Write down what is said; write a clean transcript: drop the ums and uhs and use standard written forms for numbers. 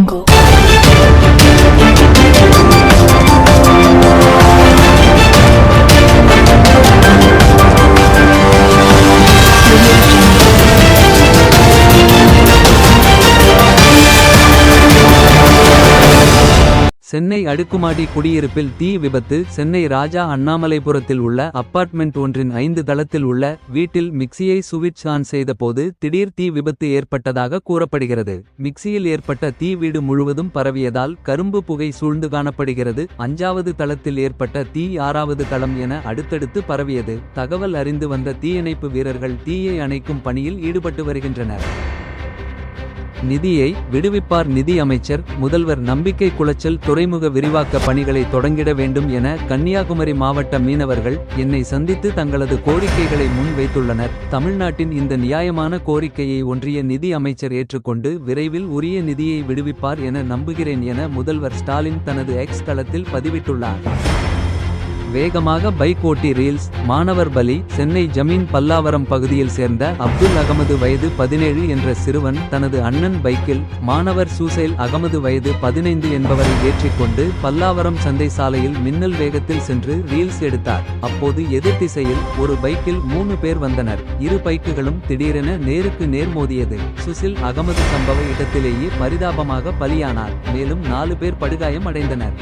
Jungle. Chennai அடுக்குமாடி குடியிருப்பில் தீ விபத்து. சென்னை ராஜா அண்ணாமலைபுரத்தில் உள்ள அப்பார்ட்மெண்ட் ஒன்றின் 5 தளத்தில் உள்ள வீட்டில் மிக்சியை சுவிட்ச் ஆன் செய்தபோது திடீர் தீ விபத்து ஏற்பட்டதாக கூறப்படுகிறது. மிக்சியில் ஏற்பட்ட தீ வீடு முழுவதும் பரவியதால் கரும்பு புகை சூழ்ந்து காணப்படுகிறது. 5வது தளத்தில் ஏற்பட்ட தீ 6வது தளம் என அடுத்தடுத்து பரவியது. தகவல் அறிந்து வந்த தீயணைப்பு வீரர்கள் தீயை அணைக்கும் பணியில் ஈடுபட்டு வருகின்றனர். நிதியை விடுவிப்பார் நிதி அமைச்சர். முதல்வர் நம்பிக்கை குளச்சல் துறைமுக விரிவாக்க பணிகளை தொடங்கிட வேண்டும் என கன்னியாகுமரி மாவட்ட மீனவர்கள் என்னை சந்தித்து தங்களது கோரிக்கைகளை முன் வைத்துள்ளனர். தமிழ்நாட்டின் இந்த நியாயமான கோரிக்கையை ஒன்றிய நிதி அமைச்சர் ஏற்றுக்கொண்டு விரைவில் உரிய நிதியை விடுவிப்பார் என நம்புகிறேன் என முதல்வர் ஸ்டாலின் தனது எக்ஸ் தளத்தில் பதிவிட்டுள்ளார். வேகமாக பைக் ஓட்டி ரீல்ஸ். மாணவர் பலி. சென்னை ஜமீன் பல்லாவரம் பகுதியில் சேர்ந்த அப்துல் அகமது வயது 17 என்ற சிறுவன் தனது அண்ணன் பைக்கில் மாணவர் சூசைல் அகமது வயது 15 என்பவரை ஏற்றிக்கொண்டு பல்லாவரம் சந்தை சாலையில் மின்னல் வேகத்தில் சென்று ரீல்ஸ் எடுத்தார். அப்போது எதிர் திசையில் ஒரு பைக்கில் 3 பேர் வந்தனர். இரு பைக்குகளும் திடீரென நேருக்கு நேர் மோதியது. சுசில் அகமது சம்பவ இடத்திலேயே பரிதாபமாக பலியானார். மேலும் 4 பேர் படுகாயம் அடைந்தனர்.